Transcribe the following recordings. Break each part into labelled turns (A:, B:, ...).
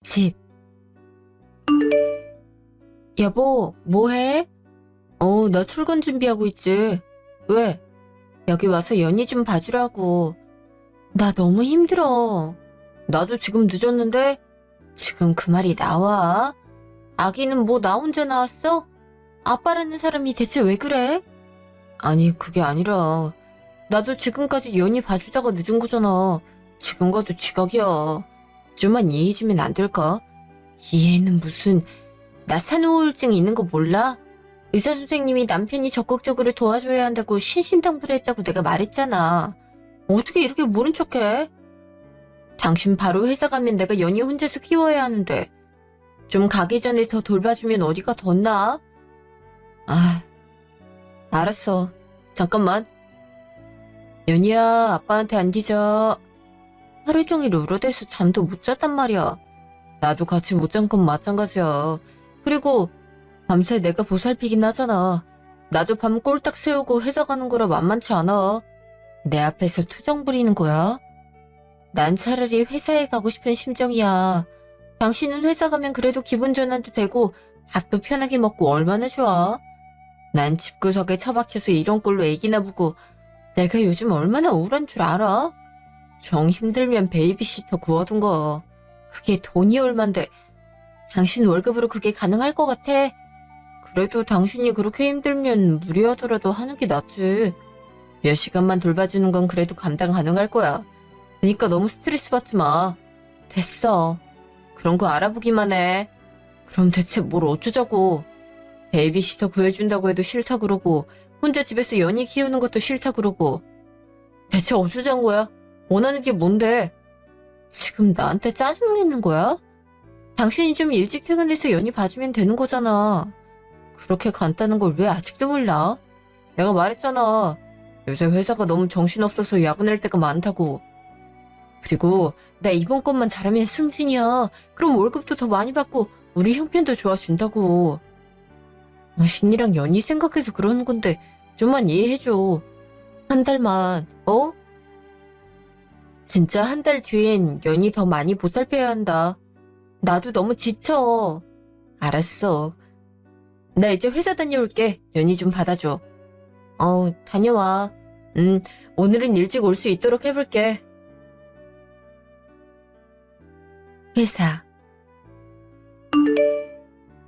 A: 집. 여보, 뭐해? 나 출근 준비하고 있지. 왜? 여기 와서 연희 좀 봐주라고. 나 너무 힘들어. 나도 지금 늦었는데? 지금 그 말이 나와? 아기는 뭐 나 혼자 낳았어? 아빠라는 사람이 대체 왜 그래? 아니, 그게 아니라 나도 지금까지 연희 봐주다가 늦은 거잖아. 지금 가도 지각이야. 좀만 이해해주면 안 될까? 이해는 무슨, 나 산후우울증 있는 거 몰라? 의사 선생님이 남편이 적극적으로 도와줘야 한다고 신신당부를 했다고 내가 말했잖아. 어떻게 이렇게 모른 척해? 당신 바로 회사 가면 내가 연희 혼자서 키워야 하는데 좀 가기 전에 더 돌봐주면 어디가 더 나아? 아, 알았어. 잠깐만. 연희야, 아빠한테 안 뒤져. 하루 종일 울어대서 잠도 못 잤단 말이야. 나도 같이 못 잔 건 마찬가지야. 그리고 밤새 내가 보살피긴 하잖아. 나도 밤 꼴딱 세우고 회사 가는 거라 만만치 않아. 내 앞에서 투정 부리는 거야? 난 차라리 회사에 가고 싶은 심정이야. 당신은 회사 가면 그래도 기분 전환도 되고 밥도 편하게 먹고 얼마나 좋아. 난 집구석에 처박혀서 이런 꼴로 애기나 보고 내가 요즘 얼마나 우울한 줄 알아? 정 힘들면 베이비시터 구워둔 거. 그게 돈이 얼만데 당신 월급으로 그게 가능할 것 같아? 그래도 당신이 그렇게 힘들면 무리하더라도 하는 게 낫지. 몇 시간만 돌봐주는 건 그래도 감당 가능할 거야. 그러니까 너무 스트레스 받지 마. 됐어. 그런 거 알아보기만 해. 그럼 대체 뭘 어쩌자고. 베이비시터 구해준다고 해도 싫다 그러고 혼자 집에서 연희 키우는 것도 싫다 그러고. 대체 어쩌자는 거야? 원하는 게 뭔데? 지금 나한테 짜증내는 거야? 당신이 좀 일찍 퇴근해서 연희 봐주면 되는 거잖아. 그렇게 간단한 걸 왜 아직도 몰라? 내가 말했잖아. 요새 회사가 너무 정신없어서 야근할 때가 많다고. 그리고 나 이번 것만 잘하면 승진이야. 그럼 월급도 더 많이 받고 우리 형편도 좋아진다고. 당신이랑 연희 생각해서 그러는 건데 좀만 이해해줘. 한 달만, 어? 진짜 한 달 뒤엔 연희 더 많이 보살펴야 한다. 나도 너무 지쳐. 알았어. 나 이제 회사 다녀올게. 연희 좀 받아줘. 다녀와. 오늘은 일찍 올 수 있도록 해볼게. 회사.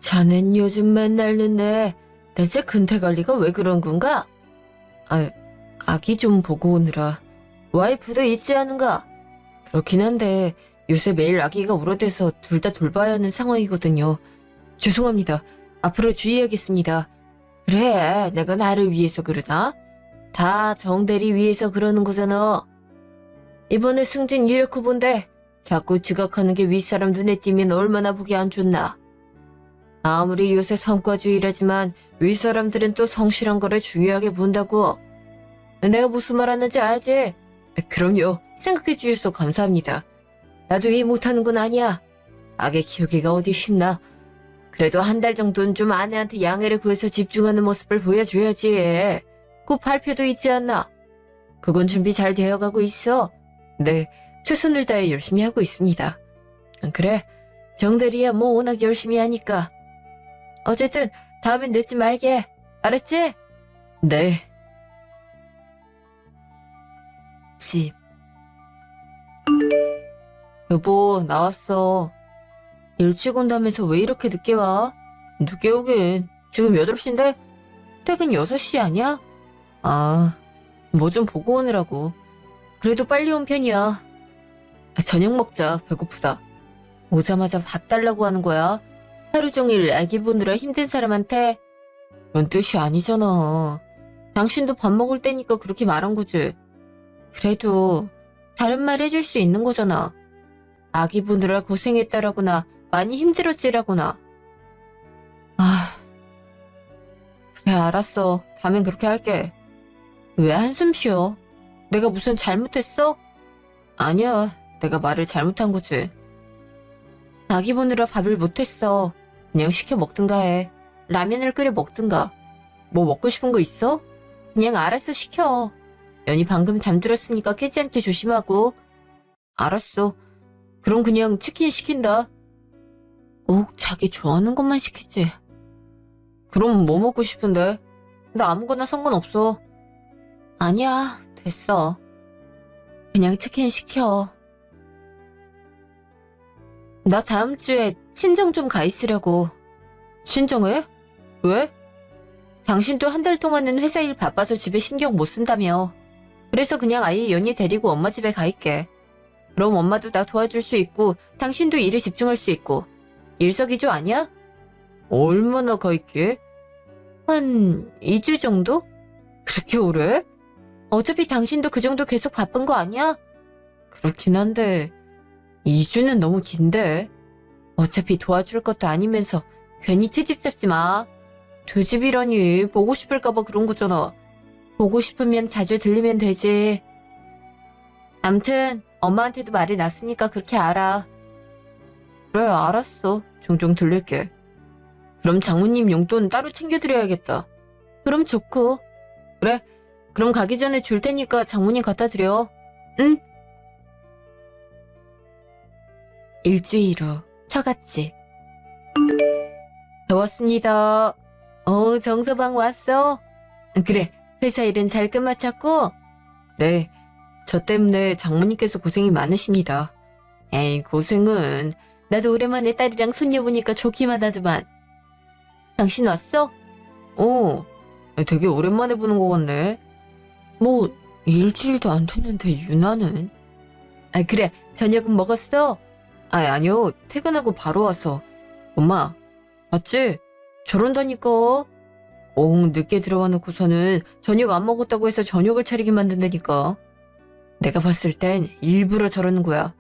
A: 자넨 요즘 맨날 늦네. 대체 근태관리가 왜 그런 건가? 아기 좀 보고 오느라. 와이프도 있지 않은가? 그렇긴 한데 요새 매일 아기가 울어대서 둘 다 돌봐야 하는 상황이거든요. 죄송합니다. 앞으로 주의하겠습니다. 그래, 내가 나를 위해서 그러나? 다 정대리 위해서 그러는 거잖아. 이번에 승진 유력 후보인데 자꾸 지각하는 게 윗사람 눈에 띄면 얼마나 보기 안 좋나. 아무리 요새 성과주의라지만 윗사람들은 또 성실한 거를 중요하게 본다고. 내가 무슨 말 하는지 알지? 그럼요. 생각해 주셔서 감사합니다. 나도 이해 못하는 건 아니야. 아기 키우기가 어디 쉽나. 그래도 한 달 정도는 좀 아내한테 양해를 구해서 집중하는 모습을 보여줘야지. 곧 발표도 있지 않나? 그건 준비 잘 되어가고 있어. 네, 최선을 다해 열심히 하고 있습니다. 그래, 정대리야 뭐 워낙 열심히 하니까. 어쨌든 다음엔 늦지 말게. 알았지? 네. 집. 여보, 나왔어. 일찍 온다면서 왜 이렇게 늦게 와? 늦게 오긴. 지금 8시인데? 퇴근 6시 아니야? 뭐 좀 보고 오느라고. 그래도 빨리 온 편이야. 저녁 먹자. 배고프다. 오자마자 밥 달라고 하는 거야? 하루 종일 아기 보느라 힘든 사람한테? 그런 뜻이 아니잖아. 당신도 밥 먹을 때니까 그렇게 말한 거지. 그래도 다른 말 해줄 수 있는 거잖아. 아기 보느라 고생했다라거나 많이 힘들었지라거나. 그래, 알았어. 다음엔 그렇게 할게. 왜 한숨 쉬어? 내가 무슨 잘못했어? 아니야, 내가 말을 잘못한 거지. 아기 보느라 밥을 못했어. 그냥 시켜 먹든가 해. 라면을 끓여 먹든가. 뭐 먹고 싶은 거 있어? 그냥 알아서 시켜. 연희 방금 잠들었으니까 깨지 않게 조심하고. 알았어. 그럼 그냥 치킨 시킨다. 꼭 자기 좋아하는 것만 시키지. 그럼 뭐 먹고 싶은데? 나 아무거나 상관없어. 아니야, 됐어. 그냥 치킨 시켜. 나 다음 주에 친정 좀 가 있으려고. 친정에? 왜? 당신도 한 달 동안은 회사 일 바빠서 집에 신경 못 쓴다며. 그래서 그냥 아예 연희 데리고 엄마 집에 가 있게. 그럼 엄마도 나 도와줄 수 있고 당신도 일에 집중할 수 있고. 일석이조 아니야? 얼마나 가 있게? 한 2주 정도? 그렇게 오래? 어차피 당신도 그 정도 계속 바쁜 거 아니야? 그렇긴 한데 2주는 너무 긴데. 어차피 도와줄 것도 아니면서 괜히 트집 잡지 마. 트집이라니 보고 싶을까봐 그런 거잖아. 보고 싶으면 자주 들리면 되지. 암튼 엄마한테도 말이 났으니까 그렇게 알아. 그래, 알았어. 종종 들릴게. 그럼 장모님 용돈 따로 챙겨드려야겠다. 그럼 좋고. 그래, 그럼 가기 전에 줄 테니까 장모님 갖다 드려. 응? 일주일 후 처갓집. 더웠습니다. 정서방 왔어? 그래, 회사 일은 잘 끝마쳤고? 네, 저 때문에 장모님께서 고생이 많으십니다. 에이, 고생은. 나도 오랜만에 딸이랑 손녀 보니까 좋기만 하더만. 당신 왔어? 되게 오랜만에 보는 것 같네. 뭐, 일주일도 안 됐는데 유나는? 그래, 저녁은 먹었어? 아니요, 퇴근하고 바로 와서. 엄마, 맞지? 저런다니까. 늦게 들어와 놓고서는 저녁 안 먹었다고 해서 저녁을 차리게 만든다니까. 내가 봤을 땐 일부러 저러는 거야.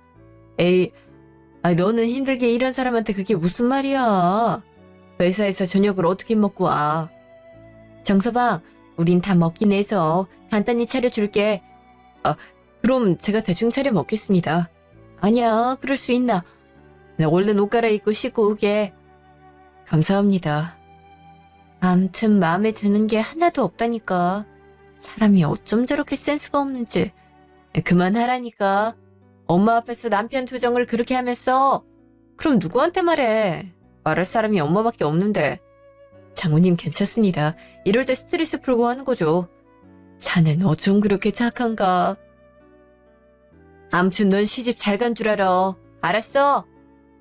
A: 에이, 너는 힘들게 일한 사람한테 그게 무슨 말이야. 회사에서 저녁을 어떻게 먹고 와. 정서방, 우린 다 먹긴 해서 간단히 차려줄게. 그럼 제가 대충 차려 먹겠습니다. 아니야, 그럴 수 있나. 나 얼른 옷 갈아입고 씻고 오게. 감사합니다. 암튼 마음에 드는 게 하나도 없다니까. 사람이 어쩜 저렇게 센스가 없는지. 그만하라니까. 엄마 앞에서 남편 투정을 그렇게 하면서. 그럼 누구한테 말해? 말할 사람이 엄마밖에 없는데. 장모님 괜찮습니다. 이럴 때 스트레스 풀고 하는 거죠. 자넨 어쩜 그렇게 착한가. 암튼 넌 시집 잘 간 줄 알아. 알았어?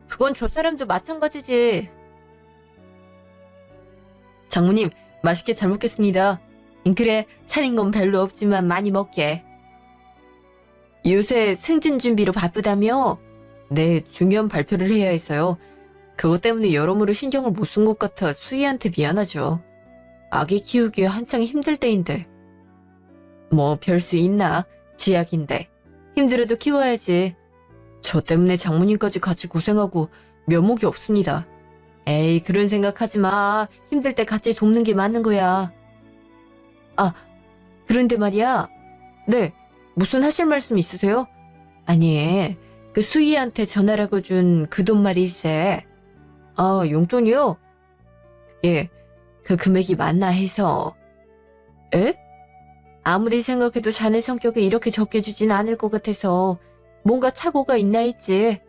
A: 그건 저 사람도 마찬가지지. 장모님, 맛있게 잘 먹겠습니다. 그래, 차린 건 별로 없지만 많이 먹게. 요새 승진 준비로 바쁘다며? 네, 중요한 발표를 해야 해서요. 그것 때문에 여러모로 신경을 못 쓴 것 같아 수희한테 미안하죠. 아기 키우기에 한창 힘들 때인데. 뭐 별 수 있나? 지약인데. 힘들어도 키워야지. 저 때문에 장모님까지 같이 고생하고 면목이 없습니다. 에이, 그런 생각하지 마. 힘들 때 같이 돕는 게 맞는 거야. 그런데 말이야. 네, 무슨 하실 말씀 있으세요? 아니, 그 수희한테 전화라고 준 그 돈 말일세. 용돈이요? 그게 그 금액이 맞나 해서. 에? 아무리 생각해도 자네 성격에 이렇게 적게 주진 않을 것 같아서 뭔가 착오가 있나 했지.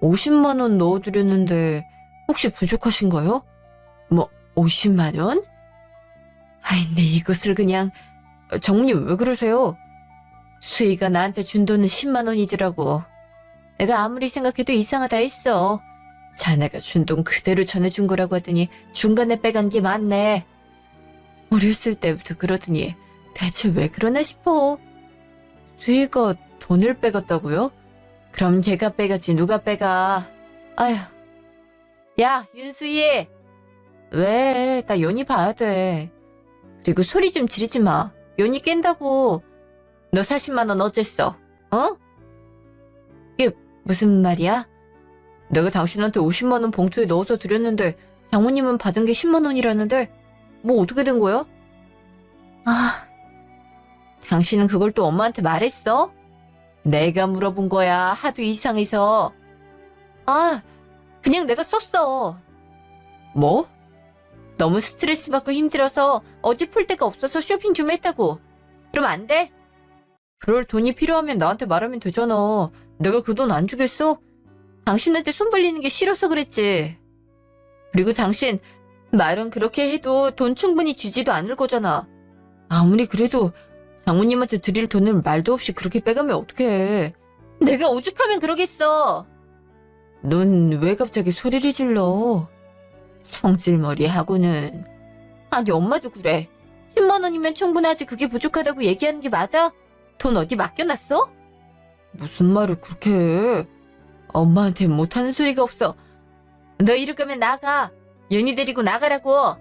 A: 50만 원 넣어드렸는데 혹시 부족하신가요? 뭐 50만 원? 근데 이것을 그냥. 장모님 왜 그러세요? 수희가 나한테 준 돈은 10만 원이더라고. 내가 아무리 생각해도 이상하다 했어. 자네가 준 돈 그대로 전해준 거라고 하더니 중간에 빼간 게 많네. 어렸을 때부터 그러더니 대체 왜 그러나 싶어. 수희가 돈을 빼갔다고요? 그럼 걔가 빼가지 누가 빼가. 아휴. 야, 윤수희. 왜? 나 연희 봐야 돼. 그리고 소리 좀 지르지 마. 연희 깬다고. 너 40만 원 어쨌어? 그게 무슨 말이야? 내가 당신한테 50만 원 봉투에 넣어서 드렸는데 장모님은 받은 게 10만 원이라는데 뭐 어떻게 된 거야? 당신은 그걸 또 엄마한테 말했어? 내가 물어본 거야. 하도 이상해서. 그냥 내가 썼어. 뭐? 너무 스트레스 받고 힘들어서 어디 풀 데가 없어서 쇼핑 좀 했다고. 그럼 안 돼? 그럴 돈이 필요하면 나한테 말하면 되잖아. 내가 그 돈 안 주겠어? 당신한테 손 벌리는 게 싫어서 그랬지. 그리고 당신 말은 그렇게 해도 돈 충분히 주지도 않을 거잖아. 아무리 그래도 장모님한테 드릴 돈을 말도 없이 그렇게 빼가면 어떡해. 내가 오죽하면 그러겠어. 넌 왜 갑자기 소리를 질러? 성질머리 하고는. 아니 엄마도 그래. 10만 원이면 충분하지 그게 부족하다고 얘기하는 게 맞아? 돈 어디 맡겨놨어? 무슨 말을 그렇게 해. 엄마한테 못하는 소리가 없어. 너 이럴 거면 나가. 연희 데리고 나가라고.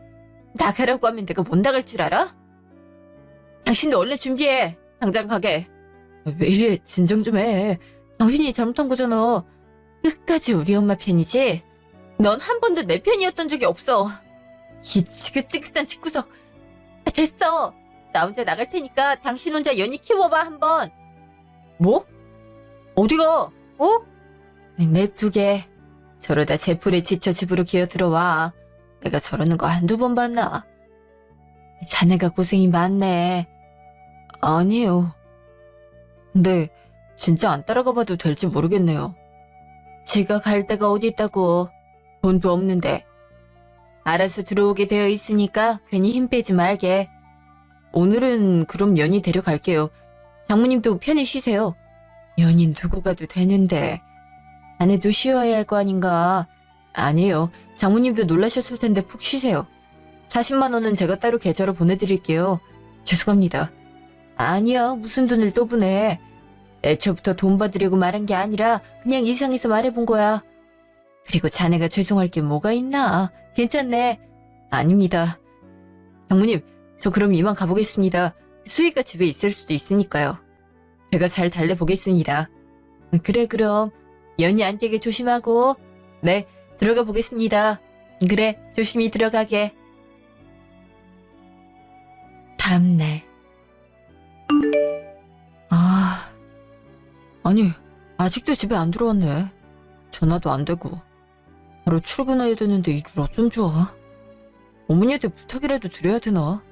A: 나가라고 하면 내가 못 나갈 줄 알아? 당신도 얼른 준비해. 당장 가게. 왜 이래 진정 좀 해. 당신이 잘못한 거잖아. 끝까지 우리 엄마 편이지? 넌 한 번도 내 편이었던 적이 없어. 이 지긋지긋한 집구석. 됐어. 나 혼자 나갈 테니까 당신 혼자 연희 키워봐 한번. 뭐? 어디가? 어? 냅두게. 저러다 제풀에 지쳐 집으로 기어 들어와. 내가 저러는 거 한두 번 봤나? 자네가 고생이 많네. 아니에요. 근데 진짜 안 따라가 봐도 될지 모르겠네요. 지가 갈 데가 어디 있다고. 돈도 없는데. 알아서 들어오게 되어 있으니까 괜히 힘 빼지 말게. 오늘은 그럼 연희 데려갈게요. 장모님도 편히 쉬세요. 연희 두고 가도 되는데. 자네도 쉬어야 할 거 아닌가. 아니에요. 장모님도 놀라셨을 텐데 푹 쉬세요. 40만 원은 제가 따로 계좌로 보내드릴게요. 죄송합니다. 아니야. 무슨 돈을 또 보내. 애초부터 돈 받으려고 말한 게 아니라 그냥 이상해서 말해본 거야. 그리고 자네가 죄송할 게 뭐가 있나. 괜찮네. 아닙니다. 장모님, 저 그럼 이만 가보겠습니다. 수희가 집에 있을 수도 있으니까요. 제가 잘 달래보겠습니다. 그래 그럼. 연희 안 깨게 조심하고. 네, 들어가 보겠습니다. 그래, 조심히 들어가게. 다음날. 아니, 아직도 집에 안 들어왔네. 전화도 안 되고. 바로 출근해야 되는데 일을 어쩜 좋아. 어머니한테 부탁이라도 드려야 되나?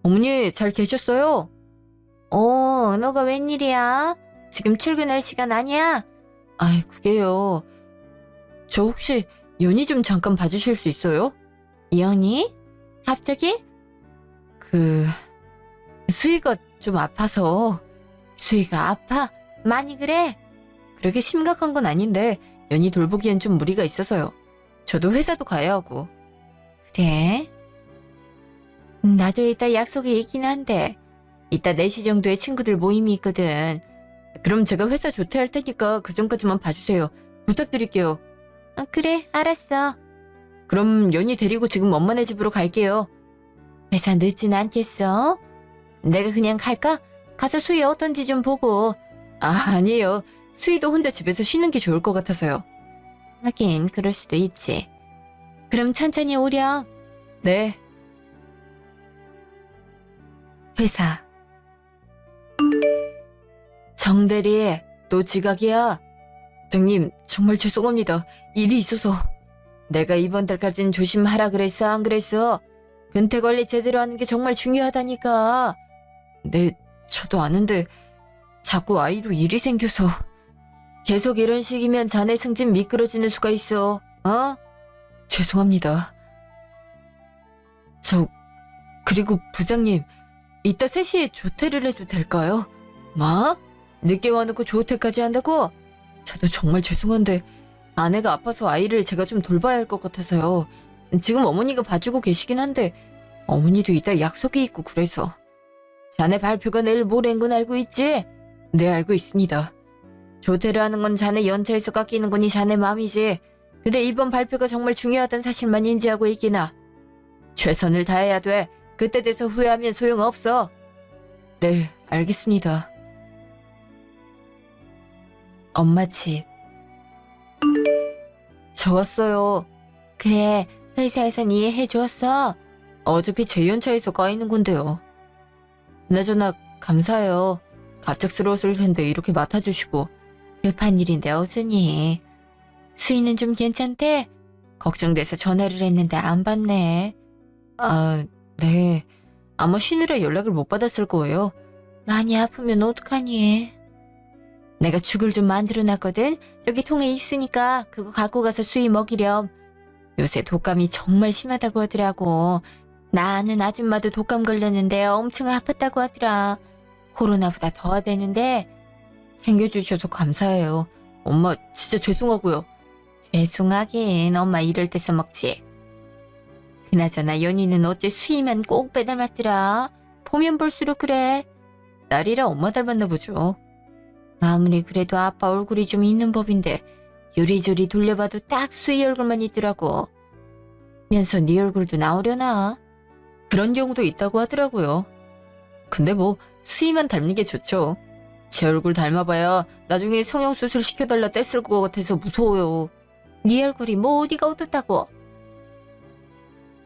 A: 어머니, 잘 계셨어요? 너가 웬일이야? 지금 출근할 시간 아니야? 아이, 그게요. 저 혹시 연희 좀 잠깐 봐주실 수 있어요? 연희? 갑자기? 수희가 좀 아파서. 수희가 아파? 많이 그래? 그렇게 심각한 건 아닌데 연희 돌보기엔 좀 무리가 있어서요. 저도 회사도 가야 하고. 그래? 나도 이따 약속이 있긴 한데 이따 4시 정도에 친구들 모임이 있거든. 그럼 제가 회사 조퇴할 테니까 그 전까지만 봐주세요. 부탁드릴게요. 그래, 알았어. 그럼 연희 데리고 지금 엄마네 집으로 갈게요. 회사 늦진 않겠어? 내가 그냥 갈까? 가서 수희 어떤지 좀 보고. 아니에요. 수희도 혼자 집에서 쉬는 게 좋을 것 같아서요. 하긴 그럴 수도 있지. 그럼 천천히 오렴. 네. 회사. 정대리, 또 지각이야? 부장님, 정말 죄송합니다. 일이 있어서. 내가 이번 달까진 조심하라 그랬어, 안 그랬어? 근태 관리 제대로 하는 게 정말 중요하다니까. 네, 저도 아는데 자꾸 아이로 일이 생겨서. 계속 이런 식이면 자네 승진 미끄러지는 수가 있어. 어? 죄송합니다. 그리고 부장님, 이따 3시에 조퇴를 해도 될까요? 뭐? 늦게 와놓고 조퇴까지 한다고? 저도 정말 죄송한데 아내가 아파서 아이를 제가 좀 돌봐야 할 것 같아서요. 지금 어머니가 봐주고 계시긴 한데 어머니도 이따 약속이 있고 그래서. 자네 발표가 내일 모레인 건 알고 있지? 네, 알고 있습니다. 조퇴를 하는 건 자네 연차에서 깎이는 거니 자네 맘이지. 근데 이번 발표가 정말 중요하다는 사실만 인지하고 있기나. 최선을 다해야 돼. 그때 돼서 후회하면 소용없어. 네, 알겠습니다. 엄마 집. 저 왔어요. 그래, 회사에선 이해해 주었어. 어차피 제 연차에서 까이는 건데요. 그나저나 감사해요. 갑작스러웠을 텐데 이렇게 맡아주시고. 급한 일인데 어쩌니. 수희는 좀 괜찮대? 걱정돼서 전화를 했는데 안 받네. 네. 아마 쉬느라 연락을 못 받았을 거예요. 많이 아프면 어떡하니? 내가 죽을 좀 만들어놨거든. 저기 통에 있으니까 그거 갖고 가서 수희 먹이렴. 요새 독감이 정말 심하다고 하더라고. 나 아는 아줌마도 독감 걸렸는데 엄청 아팠다고 하더라. 코로나보다 더하대는데 챙겨주셔서 감사해요. 엄마 진짜 죄송하고요. 죄송하긴 엄마 이럴 때 써먹지. 그나저나 연희는 어째 수희만 꼭 빼닮았더라. 보면 볼수록 그래. 딸이라 엄마 닮았나 보죠. 아무리 그래도 아빠 얼굴이 좀 있는 법인데 요리조리 돌려봐도 딱 수희 얼굴만 있더라고. 면서 네 얼굴도 나오려나? 그런 경우도 있다고 하더라고요. 근데 뭐 수희만 닮는 게 좋죠. 제 얼굴 닮아봐야 나중에 성형수술 시켜달라 뗐을 것 같아서 무서워요. 네 얼굴이 뭐 어디가 어떻다고.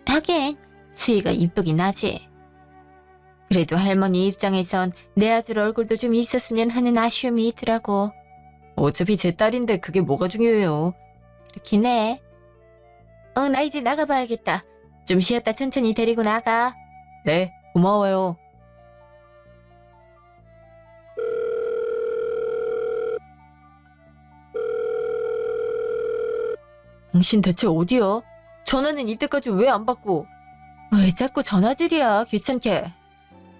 A: 하긴 수희가 이쁘긴 하지. 그래도 할머니 입장에선 내 아들 얼굴도 좀 있었으면 하는 아쉬움이 있더라고. 어차피 제 딸인데 그게 뭐가 중요해요. 그렇긴 해. 나 이제 나가봐야겠다. 좀 쉬었다 천천히 데리고 나가. 네, 고마워요. 당신 대체 어디야? 전화는 이때까지 왜 안 받고? 왜 자꾸 전화들이야, 귀찮게.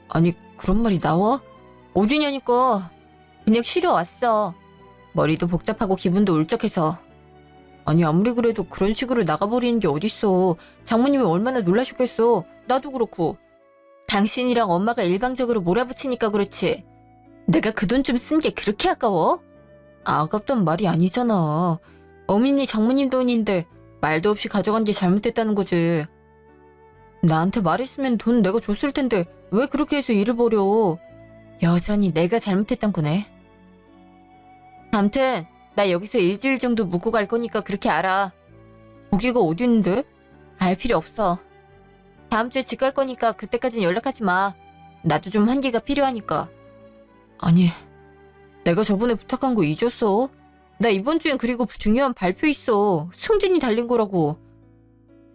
A: 아니, 그런 말이 나와? 어디냐니까. 그냥 쉬러 왔어. 머리도 복잡하고 기분도 울적해서. 아니, 아무리 그래도 그런 식으로 나가버리는 게 어딨어. 장모님이 얼마나 놀라셨겠어. 나도 그렇고. 당신이랑 엄마가 일방적으로 몰아붙이니까 그렇지. 내가 그 돈 좀 쓴 게 그렇게 아까워? 아깝단 말이 아니잖아. 어머니 장모님 돈인데 말도 없이 가져간 게 잘못됐다는 거지. 나한테 말했으면 돈 내가 줬을 텐데 왜 그렇게 해서 일을 버려. 여전히 내가 잘못했단 거네. 암튼 나 여기서 일주일 정도 묵고 갈 거니까 그렇게 알아. 거기가 어디 있는데? 알 필요 없어. 다음 주에 집 갈 거니까 그때까진 연락하지 마. 나도 좀 한기가 필요하니까. 아니, 내가 저번에 부탁한 거 잊었어? 나 이번 주엔 그리고 중요한 발표 있어. 승진이 달린 거라고.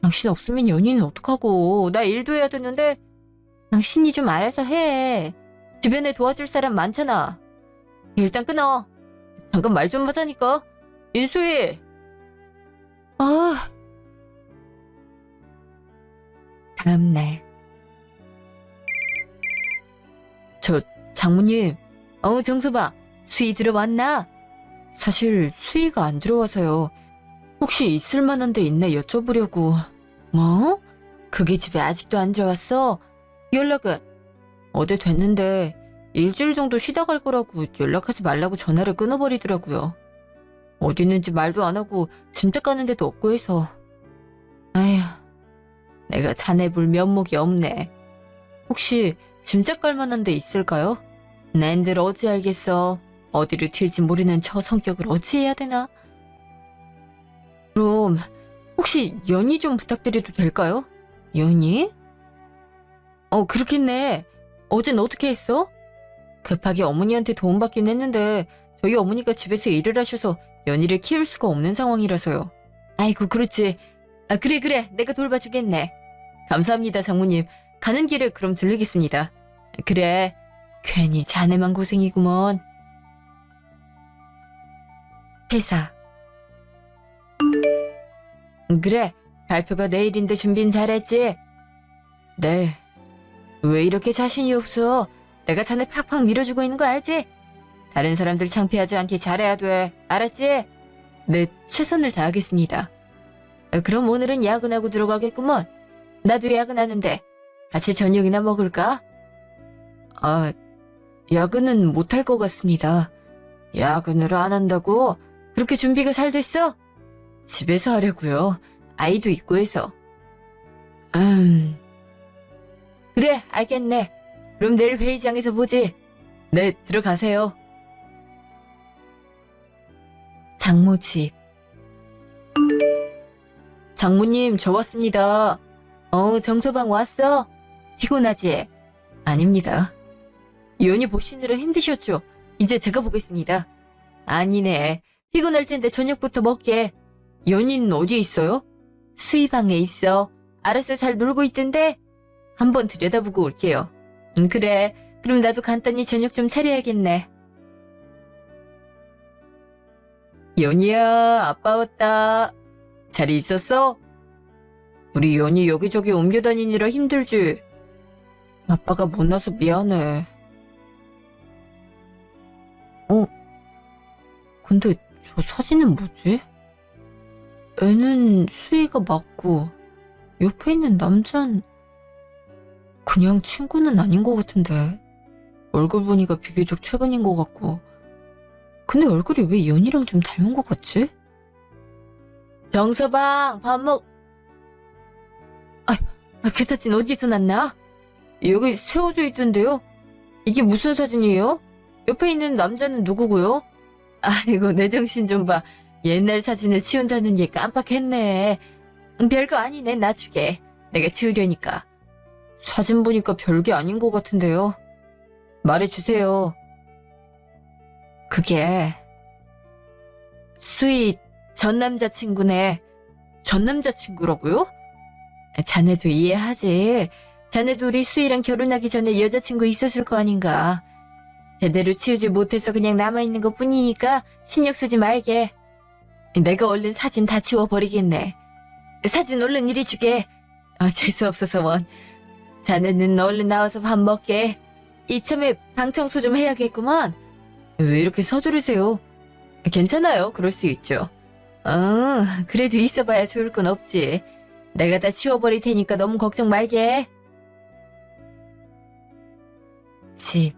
A: 당신 없으면 연희는 어떡하고. 나 일도 해야 되는데. 당신이 좀 알아서 해. 주변에 도와줄 사람 많잖아. 일단 끊어. 잠깐 말 좀 하자니까. 인수희. 아. 다음날. 장모님. 정수봐. 수희 들어왔나? 사실 수희가 안 들어와서요. 혹시 있을 만한 데 있나 여쭤보려고. 뭐? 그게 집에 아직도 안 들어왔어? 연락은? 어제 됐는데 일주일 정도 쉬다 갈 거라고 연락하지 말라고 전화를 끊어버리더라고요. 어디 있는지 말도 안 하고 짐작 가는 데도 없고 해서. 아휴, 내가 자네 볼 면목이 없네. 혹시 짐작 갈 만한 데 있을까요? 낸들 어찌 알겠어. 어디로 튈지 모르는 저 성격을 어찌 해야 되나? 그럼 혹시 연희 좀 부탁드려도 될까요? 연희? 그렇겠네. 어젠 어떻게 했어? 급하게 어머니한테 도움받긴 했는데 저희 어머니가 집에서 일을 하셔서 연희를 키울 수가 없는 상황이라서요. 아이고 그렇지. 그래 내가 돌봐주겠네. 감사합니다 장모님. 가는 길에 그럼 들르겠습니다. 그래. 괜히 자네만 고생이구먼. 회사. 그래, 발표가 내일인데 준비는 잘했지? 네. 왜 이렇게 자신이 없어? 내가 자네 팍팍 밀어주고 있는 거 알지? 다른 사람들 창피하지 않게 잘해야 돼. 알았지? 네, 최선을 다하겠습니다. 그럼 오늘은 야근하고 들어가겠구먼. 나도 야근하는데 같이 저녁이나 먹을까? 야근은 못할 것 같습니다. 야근을 안 한다고? 그렇게 준비가 잘 됐어? 집에서 하려고요. 아이도 있고 해서. 그래, 알겠네. 그럼 내일 회의장에서 보지. 네, 들어가세요. 장모 집. 장모님, 저 왔습니다. 정서방 왔어? 피곤하지? 아닙니다. 연희 보시느라 힘드셨죠? 이제 제가 보겠습니다. 아니네. 피곤할 텐데 저녁부터 먹게. 연희는 어디에 있어요? 수희방에 있어. 알아서 잘 놀고 있던데? 한번 들여다보고 올게요. 그래. 그럼 나도 간단히 저녁 좀 차려야겠네. 연희야, 아빠 왔다. 잘 있었어? 우리 연희 여기저기 옮겨 다니느라 힘들지? 아빠가 못나서 미안해. 근데 저 사진은 뭐지? 애는 수희가 맞고 옆에 있는 남잔 그냥 친구는 아닌 것 같은데 얼굴 보니까 비교적 최근인 것 같고 근데 얼굴이 왜 연희랑 좀 닮은 것 같지? 정서방 밥 먹... 그 사진 어디서 났나? 여기 세워져 있던데요? 이게 무슨 사진이에요? 옆에 있는 남자는 누구고요? 아이고 내 정신 좀 봐. 옛날 사진을 치운다는 게 깜빡했네. 별거 아니네 나중에. 내가 치우려니까. 사진 보니까 별게 아닌 것 같은데요. 말해주세요. 그게 수희 전 남자친구네. 전 남자친구라고요? 자네도 이해하지. 자네도 우리 수희랑 결혼하기 전에 여자친구 있었을 거 아닌가. 제대로 치우지 못해서 그냥 남아있는 것 뿐이니까 신경 쓰지 말게. 내가 얼른 사진 다 지워버리겠네. 사진 얼른 이리 주게. 재수없어서 원. 자네는 얼른 나와서 밥 먹게. 이참에 방 청소 좀 해야겠구만. 왜 이렇게 서두르세요? 괜찮아요. 그럴 수 있죠. 그래도 있어봐야 좋을 건 없지. 내가 다 치워버릴 테니까 너무 걱정 말게. 집.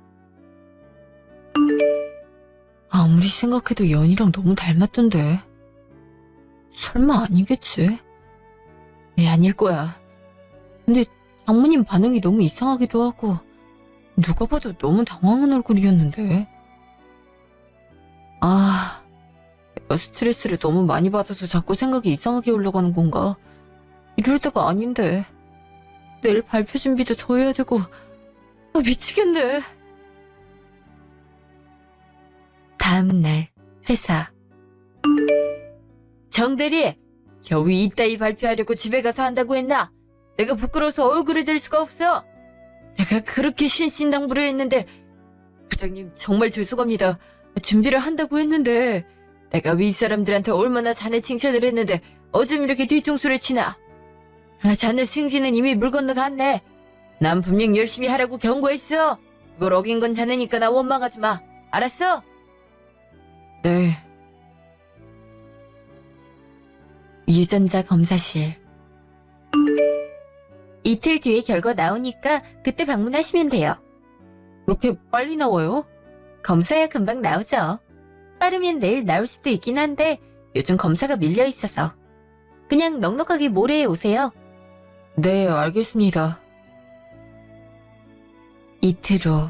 A: 아무리 생각해도 연희랑 너무 닮았던데. 설마 아니겠지? 아닐 거야. 근데 장모님 반응이 너무 이상하기도 하고 누가 봐도 너무 당황한 얼굴이었는데. 내가 스트레스를 너무 많이 받아서 자꾸 생각이 이상하게 올라가는 건가? 이럴 때가 아닌데. 내일 발표 준비도 더 해야 되고 미치겠네. 다음날 회사. 정대리, 겨우 이따위 발표하려고 집에 가서 한다고 했나? 내가 부끄러워서 얼굴을 들 수가 없어. 내가 그렇게 신신당부를 했는데. 부장님 정말 죄송합니다. 준비를 한다고 했는데 내가 윗사람들한테 얼마나 자네 칭찬을 했는데 어쩜 이렇게 뒤통수를 치나. 자네 승진은 이미 물 건너갔네. 난 분명 열심히 하라고 경고했어. 그걸 어긴 건 자네니까 나 원망하지 마. 알았어? 네. 유전자 검사실. 이틀 뒤에 결과 나오니까 그때 방문하시면 돼요. 그렇게 빨리 나와요? 검사야 금방 나오죠. 빠르면 내일 나올 수도 있긴 한데 요즘 검사가 밀려 있어서. 그냥 넉넉하게 모레에 오세요. 네, 알겠습니다. 이틀 후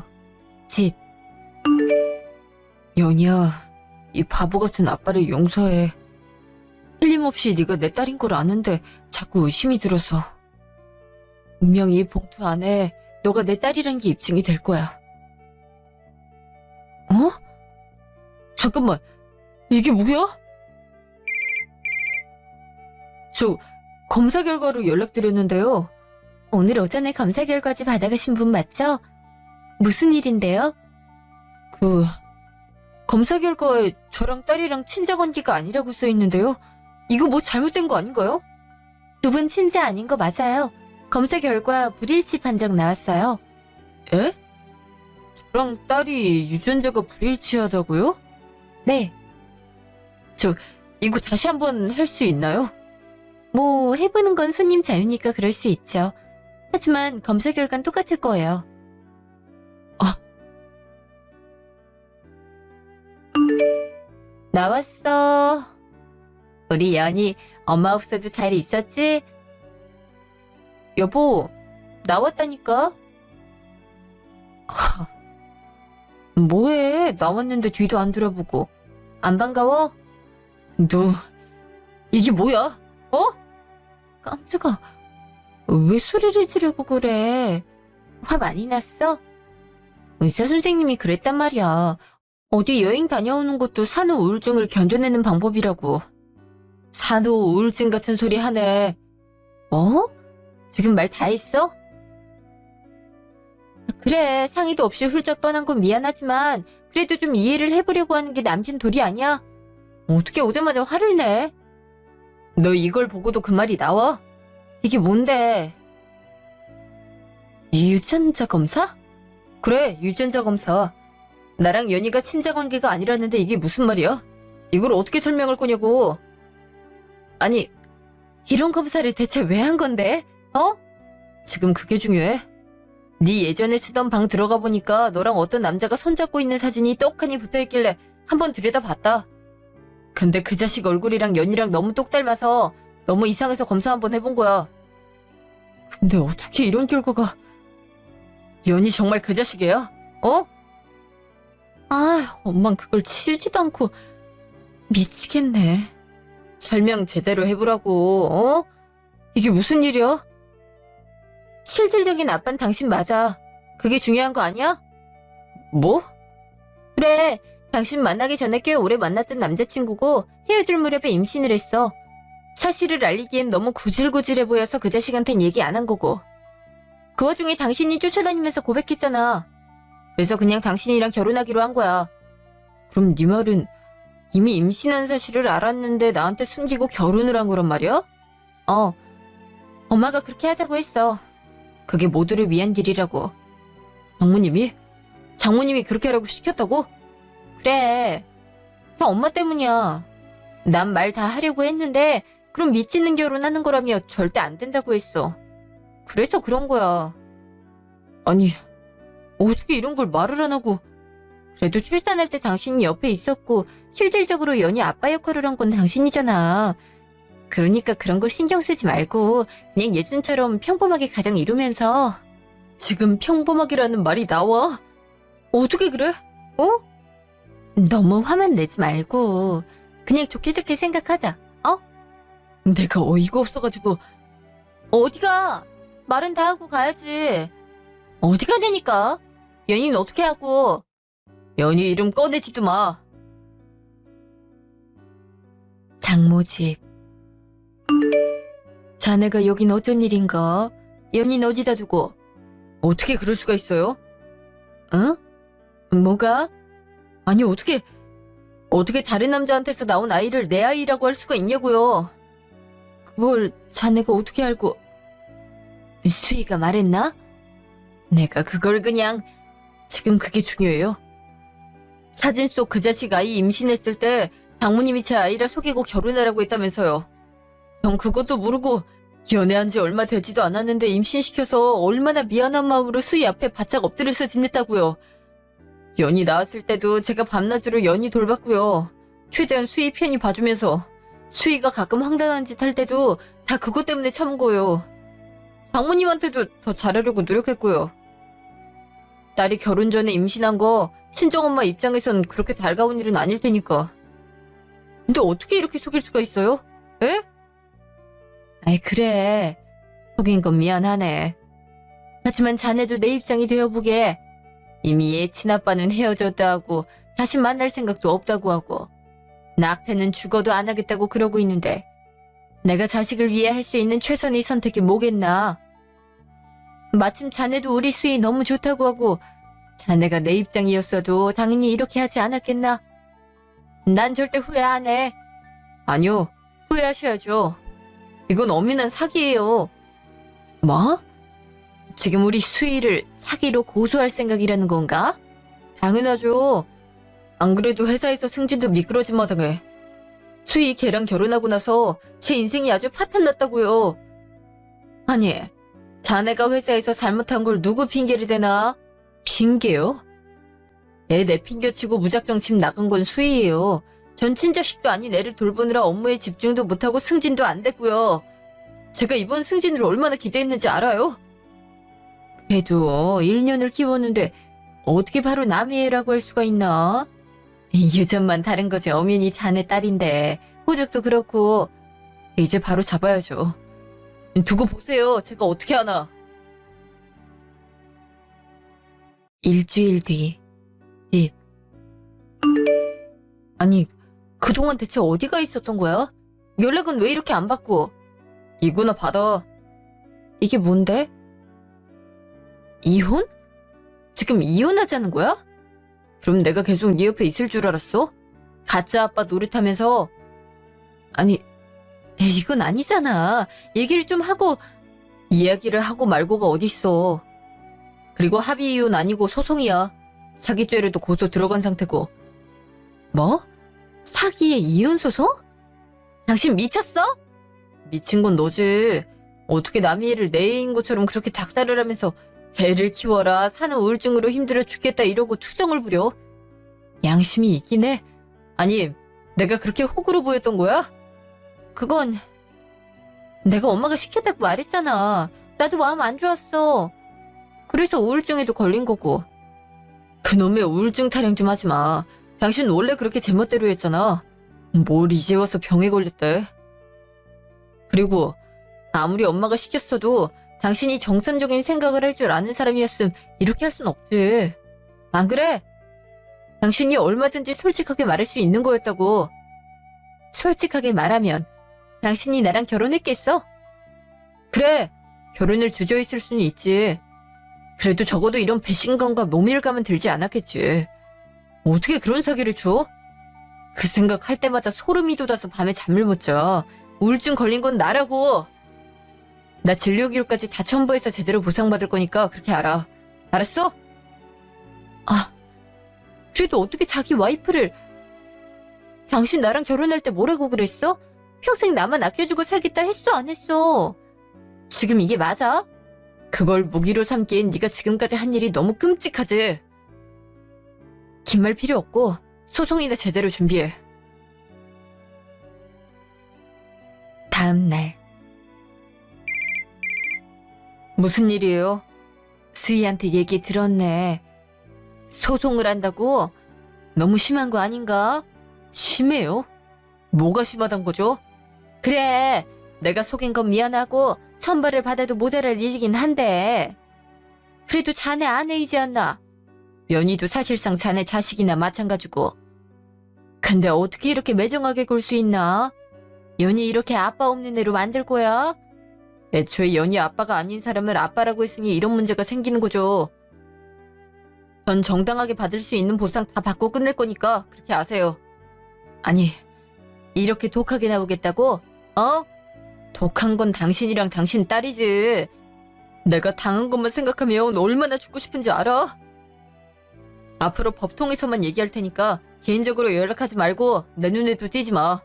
A: 집. 연희야, 이 바보 같은 아빠를 용서해. 틀림없이 네가 내 딸인 걸 아는데 자꾸 의심이 들어서. 분명히 이 봉투 안에 너가 내 딸이란 게 입증이 될 거야. 잠깐만, 이게 뭐야? 저 검사 결과로 연락드렸는데요. 오늘 오전에 검사 결과지 받아가신 분 맞죠? 무슨 일인데요? 검사 결과에 저랑 딸이랑 친자 관계가 아니라고 써있는데요. 이거 뭐 잘못된 거 아닌가요? 두 분 친자 아닌 거 맞아요. 검사 결과 불일치 판정 나왔어요. 에? 저랑 딸이 유전자가 불일치하다고요? 네. 이거 다시 한번 할 수 있나요? 뭐 해보는 건 손님 자유니까 그럴 수 있죠. 하지만 검사 결과는 똑같을 거예요. 나왔어. 우리 연희 엄마 없어도 잘 있었지? 여보, 나왔다니까? 뭐해? 나왔는데 뒤도 안 돌아보고. 안 반가워? 너, 이게 뭐야? 깜짝아. 왜 소리를 지르고 그래? 화 많이 났어? 의사 선생님이 그랬단 말이야. 어디 여행 다녀오는 것도 산후 우울증을 견뎌내는 방법이라고. 산후 우울증 같은 소리 하네. 뭐? 지금 말 다 했어? 그래, 상의도 없이 훌쩍 떠난 건 미안하지만 그래도 좀 이해를 해보려고 하는 게 남편 도리 아니야? 어떻게 오자마자 화를 내? 너 이걸 보고도 그 말이 나와? 이게 뭔데? 유전자 검사? 그래, 유전자 검사. 나랑 연희가 친자 관계가 아니라는데 이게 무슨 말이야? 이걸 어떻게 설명할 거냐고. 아니, 이런 검사를 대체 왜 한 건데? 어? 지금 그게 중요해? 네 예전에 쓰던 방 들어가 보니까 너랑 어떤 남자가 손잡고 있는 사진이 떡하니 붙어있길래 한번 들여다봤다. 근데 그 자식 얼굴이랑 연희랑 너무 똑 닮아서 너무 이상해서 검사 한번 해본 거야. 근데 어떻게 이런 결과가... 연희 정말 그 자식이야? 어? 아, 엄만 그걸 치우지도 않고 미치겠네. 설명 제대로 해보라고, 어? 이게 무슨 일이야? 실질적인 아빠는 당신 맞아. 그게 중요한 거 아니야? 뭐? 그래, 당신 만나기 전에 꽤 오래 만났던 남자친구고 헤어질 무렵에 임신을 했어. 사실을 알리기엔 너무 구질구질해 보여서 그 자식한텐 얘기 안 한 거고. 그 와중에 당신이 쫓아다니면서 고백했잖아. 그래서 그냥 당신이랑 결혼하기로 한 거야. 그럼 네 말은 이미 임신한 사실을 알았는데 나한테 숨기고 결혼을 한 거란 말이야? 엄마가 그렇게 하자고 했어. 그게 모두를 위한 길이라고. 장모님이? 장모님이 그렇게 하라고 시켰다고? 그래. 다 엄마 때문이야. 난 말 다 하려고 했는데 그럼 미치는 결혼하는 거라며 절대 안 된다고 했어. 그래서 그런 거야. 아니, 어떻게 이런 걸 말을 안 하고. 그래도 출산할 때 당신이 옆에 있었고 실질적으로 연희 아빠 역할을 한 건 당신이잖아. 그러니까 그런 거 신경 쓰지 말고 그냥 예전처럼 평범하게 가정 이루면서. 지금 평범하게라는 말이 나와? 어떻게 그래? 어? 너무 화만 내지 말고 그냥 좋게 좋게 생각하자. 어? 내가 어이가 없어가지고. 어디가? 말은 다 하고 가야지. 어디 가냐니까? 연희는 어떻게 하고? 연희 이름 꺼내지도 마. 장모집. 자네가 여긴 어쩐 일인가? 연희는 어디다 두고? 어떻게 그럴 수가 있어요? 응? 뭐가? 아니 어떻게 다른 남자한테서 나온 아이를 내 아이라고 할 수가 있냐고요. 그걸 자네가 어떻게 알고... 수희가 말했나? 내가 그걸 그냥... 지금 그게 중요해요. 사진 속 그 자식 아이 임신했을 때 장모님이 제 아이라 속이고 결혼하라고 했다면서요. 전 그것도 모르고 연애한 지 얼마 되지도 않았는데 임신시켜서 얼마나 미안한 마음으로 수희 앞에 바짝 엎드려서 지냈다고요. 연희 낳았을 때도 제가 밤낮으로 연희 돌봤고요. 최대한 수희 편히 봐주면서 수희가 가끔 황당한 짓 할 때도 다 그것 때문에 참은 거예요. 장모님한테도 더 잘하려고 노력했고요. 딸이 결혼 전에 임신한 거 친정엄마 입장에선 그렇게 달가운 일은 아닐 테니까. 근데 어떻게 이렇게 속일 수가 있어요? 에? 아이 그래. 속인 건 미안하네. 하지만 자네도 내 입장이 되어보게. 이미 얘 친아빠는 헤어졌다 하고 다시 만날 생각도 없다고 하고 낙태는 죽어도 안 하겠다고 그러고 있는데 내가 자식을 위해 할 수 있는 최선의 선택이 뭐겠나. 마침 자네도 우리 수희 너무 좋다고 하고 자네가 내 입장이었어도 당연히 이렇게 하지 않았겠나. 난 절대 후회 안 해. 아니요, 후회하셔야죠. 이건 엄연한 사기예요. 뭐? 지금 우리 수희를 사기로 고소할 생각이라는 건가? 당연하죠. 안 그래도 회사에서 승진도 미끄러진 마당에 수희 걔랑 결혼하고 나서 제 인생이 아주 파탄났다고요. 아니, 자네가 회사에서 잘못한 걸 누구 핑계를 대나? 핑계요? 애 내핑겨치고 무작정 집 나간 건 수희예요. 전 친자식도 아닌 애를 돌보느라 업무에 집중도 못하고 승진도 안 됐고요. 제가 이번 승진을 얼마나 기대했는지 알아요? 그래도 1년을 키웠는데 어떻게 바로 남의 애라고 할 수가 있나? 유전만 다른 거지 엄연히 자네 딸인데 호적도 그렇고. 이제 바로 잡아야죠. 두고 보세요. 제가 어떻게 하나. 일주일 뒤 집. 아니 그동안 대체 어디가 있었던 거야? 연락은 왜 이렇게 안 받고. 이거나 받아. 이게 뭔데? 이혼? 지금 이혼하자는 거야? 그럼 내가 계속 네 옆에 있을 줄 알았어? 가짜 아빠 노릇하면서. 아니, 이건 아니잖아. 얘기를 좀 하고, 이야기를 하고 말고가 어딨어. 그리고 합의 이혼 아니고 소송이야. 사기죄로도 고소 들어간 상태고. 뭐? 사기에 이혼 소송? 당신 미쳤어? 미친 건 너지. 어떻게 남의 애를 내 애인 것처럼 그렇게 닥달을 하면서 애를 키워라, 사는 우울증으로 힘들어 죽겠다 이러고 투정을 부려. 양심이 있긴 해. 아니, 내가 그렇게 호구로 보였던 거야? 그건 내가 엄마가 시켰다고 말했잖아. 나도 마음 안 좋았어. 그래서 우울증에도 걸린 거고. 그놈의 우울증 타령 좀 하지 마. 당신 원래 그렇게 제멋대로 했잖아. 뭘 이제 와서 병에 걸렸대. 그리고 아무리 엄마가 시켰어도 당신이 정상적인 생각을 할 줄 아는 사람이었음 이렇게 할 순 없지. 안 그래? 당신이 얼마든지 솔직하게 말할 수 있는 거였다고. 솔직하게 말하면 당신이 나랑 결혼했겠어? 그래, 결혼을 주저했을 수는 있지. 그래도 적어도 이런 배신감과 모멸감은 들지 않았겠지. 어떻게 그런 사기를 쳐? 그 생각할 때마다 소름이 돋아서 밤에 잠을 못 자. 우울증 걸린 건 나라고. 나 진료기록까지 다 첨부해서 제대로 보상받을 거니까 그렇게 알아. 알았어? 아, 그래도 어떻게 자기 와이프를... 당신 나랑 결혼할 때 뭐라고 그랬어? 평생 나만 아껴주고 살겠다 했어 안 했어? 지금 이게 맞아? 그걸 무기로 삼기엔 네가 지금까지 한 일이 너무 끔찍하지. 긴 말 필요 없고 소송이나 제대로 준비해. 다음 날. 무슨 일이에요? 수희한테 얘기 들었네. 소송을 한다고? 너무 심한 거 아닌가? 심해요? 뭐가 심하단 거죠? 그래, 내가 속인 건 미안하고 천벌을 받아도 모자랄 일이긴 한데 그래도 자네 아내이지 않나? 연희도 사실상 자네 자식이나 마찬가지고. 근데 어떻게 이렇게 매정하게 굴 수 있나? 연희 이렇게 아빠 없는 애로 만들 거야? 애초에 연희 아빠가 아닌 사람을 아빠라고 했으니 이런 문제가 생기는 거죠. 전 정당하게 받을 수 있는 보상 다 받고 끝낼 거니까 그렇게 아세요. 아니, 이렇게 독하게 나오겠다고? 어? 독한 건 당신이랑 당신 딸이지. 내가 당한 것만 생각하면 얼마나 죽고 싶은지 알아? 앞으로 법통에서만 얘기할 테니까 개인적으로 연락하지 말고 내 눈에도 띄지 마.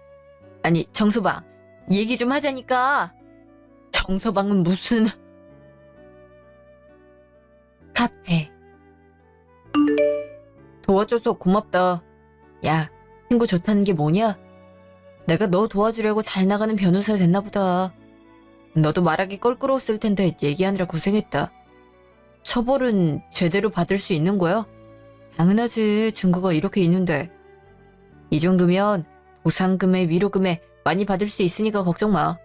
A: 아니, 정서방, 얘기 좀 하자니까. 정서방은 무슨... 카페. 도와줘서 고맙다. 야, 친구 좋다는 게 뭐냐? 내가 너 도와주려고 잘 나가는 변호사 됐나 보다. 너도 말하기 껄끄러웠을 텐데 얘기하느라 고생했다. 처벌은 제대로 받을 수 있는 거야? 당연하지. 증거가 이렇게 있는데. 이 정도면 보상금에 위로금에 많이 받을 수 있으니까 걱정 마.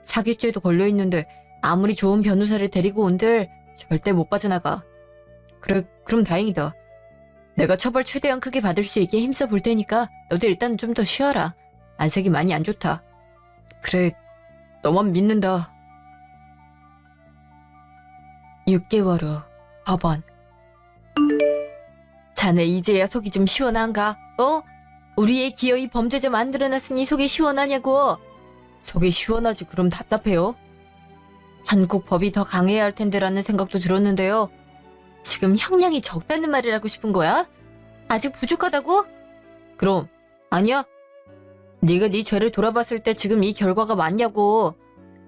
A: 사기죄도 걸려있는데 아무리 좋은 변호사를 데리고 온들 절대 못 빠져나가. 그래, 그럼 다행이다. 내가 처벌 최대한 크게 받을 수 있게 힘써 볼 테니까 너도 일단 좀 더 쉬어라. 안색이 많이 안 좋다. 그래, 너만 믿는다. 6개월 후 법원. 자네 이제야 속이 좀 시원한가? 어? 우리 애 기어이 범죄자 만들어놨으니 속이 시원하냐고. 속이 시원하지 그럼 답답해요. 한국 법이 더 강해야 할 텐데라는 생각도 들었는데요. 지금 형량이 적다는 말을 하고 싶은 거야? 아직 부족하다고? 그럼 아니야. 네가 네 죄를 돌아봤을 때 지금 이 결과가 맞냐고.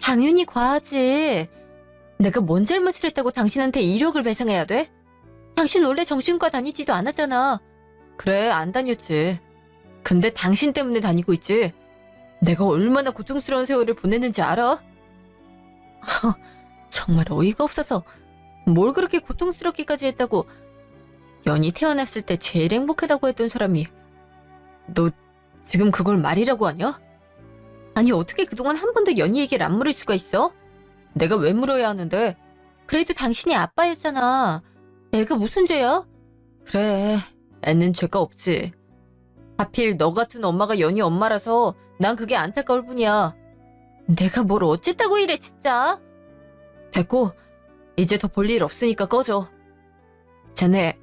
A: 당연히 과하지. 내가 뭔 잘못을 했다고 당신한테 1억을 배상해야 돼? 당신 원래 정신과 다니지도 않았잖아. 그래, 안 다녔지. 근데 당신 때문에 다니고 있지. 내가 얼마나 고통스러운 세월을 보냈는지 알아? 정말 어이가 없어서. 뭘 그렇게 고통스럽게까지 했다고. 연희 태어났을 때 제일 행복하다고 했던 사람이 너 지금 그걸 말이라고 하냐? 아니, 어떻게 그동안 한 번도 연희 얘기를 안 물을 수가 있어? 내가 왜 물어야 하는데? 그래도 당신이 아빠였잖아. 애가 무슨 죄야? 그래, 애는 죄가 없지. 하필 너 같은 엄마가 연희 엄마라서 난 그게 안타까울 뿐이야. 내가 뭘 어쨌다고 이래 진짜. 됐고, 이제 더 볼 일 없으니까 꺼져. 자네,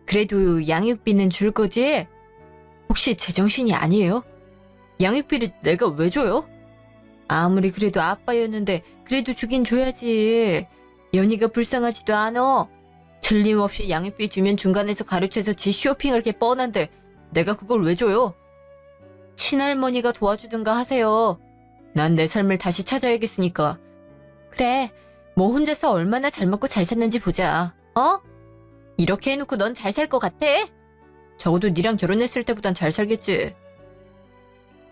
A: 그래도 양육비는 줄 거지? 혹시 제정신이 아니에요? 양육비를 내가 왜 줘요? 아무리 그래도 아빠였는데 그래도 주긴 줘야지. 연희가 불쌍하지도 않아. 틀림없이 양육비 주면 중간에서 가로채서 지 쇼핑할 게 뻔한데 내가 그걸 왜 줘요? 친할머니가 도와주든가 하세요. 난 내 삶을 다시 찾아야겠으니까. 그래, 뭐 혼자서 얼마나 잘 먹고 잘 샀는지 보자. 어? 이렇게 해놓고 넌 잘 살 것 같아? 적어도 니랑 결혼했을 때보단 잘 살겠지.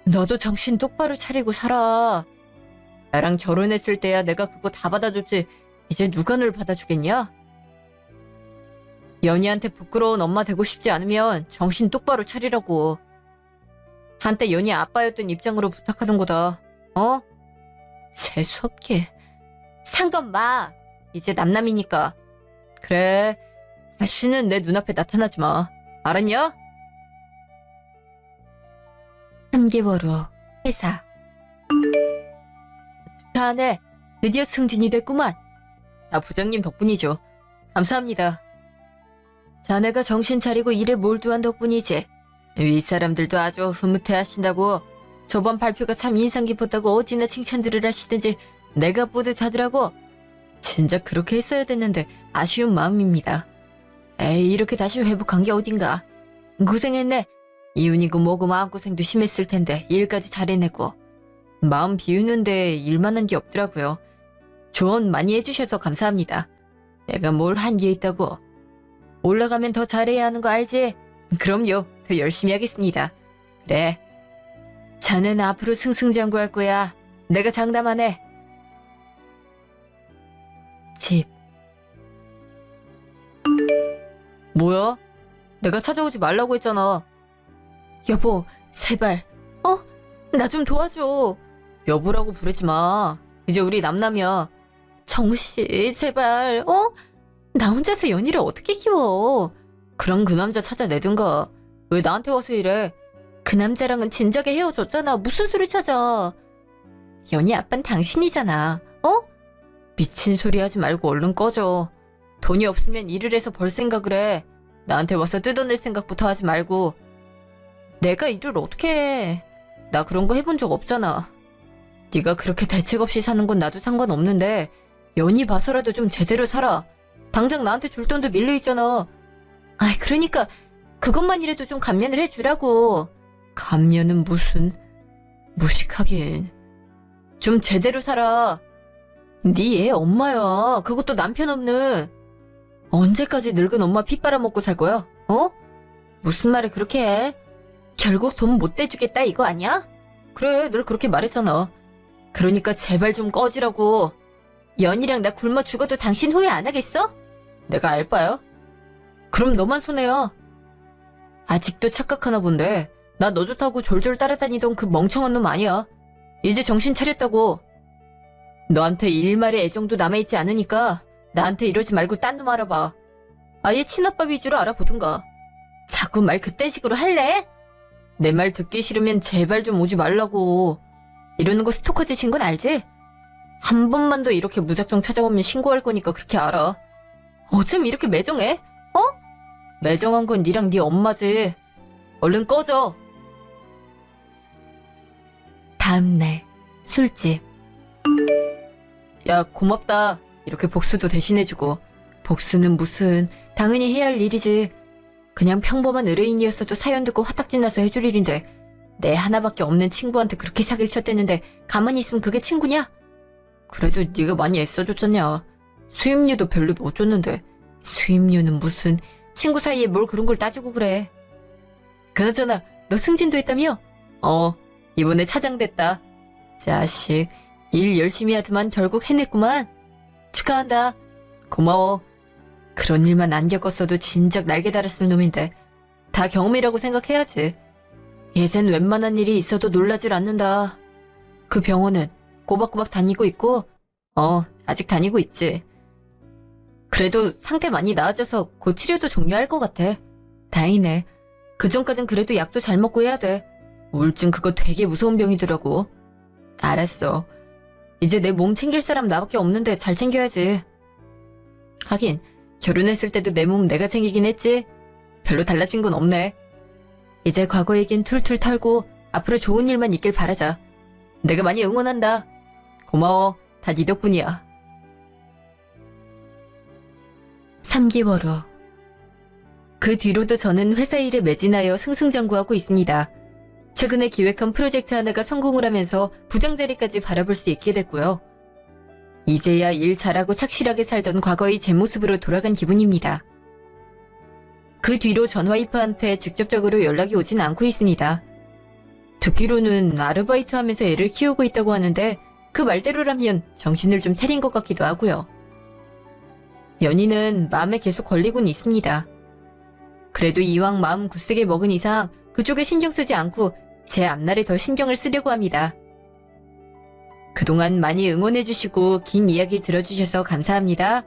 A: 너도 정신 똑바로 차리고 살아. 나랑 결혼했을 때야 내가 그거 다 받아줬지. 이제 누가 널 받아주겠냐? 연희한테 부끄러운 엄마 되고 싶지 않으면 정신 똑바로 차리라고. 한때 연희 아빠였던 입장으로 부탁하던 거다. 어? 재수없게. 상관 마. 이제 남남이니까. 그래. 다시는 내 눈앞에 나타나지 마. 알았냐? 3개월 후 회사. 축하하네. 드디어 승진이 됐구만. 다 부장님 덕분이죠. 감사합니다. 자네가 정신 차리고 일에 몰두한 덕분이지. 윗사람들도 아주 흐뭇해하신다고. 저번 발표가 참 인상 깊었다고 어찌나 칭찬들을 하시든지 내가 뿌듯하더라고. 진짜 그렇게 했어야 됐는데 아쉬운 마음입니다. 에이, 이렇게 다시 회복한 게 어딘가. 고생했네. 이혼이고 뭐고 마음고생도 심했을 텐데 일까지 잘해내고. 마음 비우는데 일만한 게 없더라고요. 조언 많이 해주셔서 감사합니다. 내가 뭘 한 게 있다고. 올라가면 더 잘해야 하는 거 알지? 그럼요. 더 열심히 하겠습니다. 그래. 자네는 앞으로 승승장구할 거야. 내가 장담하네. 집. 뭐야? 내가 찾아오지 말라고 했잖아. 여보, 제발. 나 좀 도와줘. 여보라고 부르지 마. 이제 우리 남남이야. 정우씨, 제발. 나 혼자서 연희를 어떻게 키워. 그럼 그 남자 찾아내든가. 왜 나한테 와서 이래? 그 남자랑은 진작에 헤어졌잖아. 무슨 소리 찾아. 연희 아빠는 당신이잖아. 미친 소리 하지 말고 얼른 꺼져. 돈이 없으면 일을 해서 벌 생각을 해. 나한테 와서 뜯어낼 생각부터 하지 말고. 내가 일을 어떻게 해. 나 그런 거 해본 적 없잖아. 네가 그렇게 대책 없이 사는 건 나도 상관없는데 연희 봐서라도 좀 제대로 살아. 당장 나한테 줄 돈도 밀려있잖아. 아이, 그러니까 그것만이라도 좀 감면을 해주라고. 감면은 무슨. 무식하긴. 좀 제대로 살아. 네 애 엄마야. 그것도 남편 없는. 언제까지 늙은 엄마 피 빨아먹고 살 거야? 무슨 말을 그렇게 해? 결국 돈 못 대주겠다 이거 아니야? 그래, 늘 그렇게 말했잖아. 그러니까 제발 좀 꺼지라고. 연희랑 나 굶어 죽어도 당신 후회 안 하겠어? 내가 알바야? 그럼 너만 손해야. 아직도 착각하나 본데. 나 너 좋다고 졸졸 따라다니던 그 멍청한 놈 아니야. 이제 정신 차렸다고. 너한테 일말의 애정도 남아있지 않으니까 나한테 이러지 말고 딴 놈 알아봐. 아예 친아빠 위주로 알아보든가. 자꾸 말 그딴 식으로 할래? 내 말 듣기 싫으면 제발 좀 오지 말라고. 이러는 거 스토커 짓인 건 알지? 한 번만 더 이렇게 무작정 찾아오면 신고할 거니까 그렇게 알아. 어쩜 이렇게 매정해? 매정한 건 니랑 니 엄마지. 얼른 꺼져. 다음날 술집. 야, 고맙다. 이렇게 복수도 대신해주고. 복수는 무슨. 당연히 해야 할 일이지. 그냥 평범한 의뢰인이었어도 사연 듣고 화딱지 나서 해줄 일인데 내 하나밖에 없는 친구한테 그렇게 사기를 쳤댔는데 가만히 있으면 그게 친구냐? 그래도 네가 많이 애써줬잖냐. 수임료도 별로 못 줬는데. 수임료는 무슨. 친구 사이에 뭘 그런 걸 따지고 그래. 그나저나 너 승진도 했다며? 이번에 차장 됐다. 자식, 일 열심히 하더만 결국 해냈구만. 축하한다. 고마워. 그런 일만 안 겪었어도 진작 날개 달았을 놈인데 다 경험이라고 생각해야지. 예전 웬만한 일이 있어도 놀라질 않는다. 그 병원은 꼬박꼬박 다니고 있고 아직 다니고 있지. 그래도 상태 많이 나아져서 곧 치료도 종료할 것 같아. 다행이네. 그전까진 그래도 약도 잘 먹고 해야 돼. 우울증 그거 되게 무서운 병이더라고. 알았어. 이제 내 몸 챙길 사람 나밖에 없는데 잘 챙겨야지. 하긴 결혼했을 때도 내 몸 내가 챙기긴 했지. 별로 달라진 건 없네. 이제 과거 얘긴 툴툴 털고 앞으로 좋은 일만 있길 바라자. 내가 많이 응원한다. 고마워. 다 네 덕분이야. 3개월 후. 그 뒤로도 저는 회사 일에 매진하여 승승장구하고 있습니다. 최근에 기획한 프로젝트 하나가 성공을 하면서 부장 자리까지 바라볼 수 있게 됐고요. 이제야 일 잘하고 착실하게 살던 과거의 제 모습으로 돌아간 기분입니다. 그 뒤로 전 와이프한테 직접적으로 연락이 오진 않고 있습니다. 듣기로는 아르바이트 하면서 애를 키우고 있다고 하는데 그 말대로라면 정신을 좀 차린 것 같기도 하고요. 연희는 마음에 계속 걸리곤 있습니다. 그래도 이왕 마음 굳세게 먹은 이상 그쪽에 신경 쓰지 않고 제 앞날에 더 신경을 쓰려고 합니다. 그동안 많이 응원해주시고 긴 이야기 들어주셔서 감사합니다.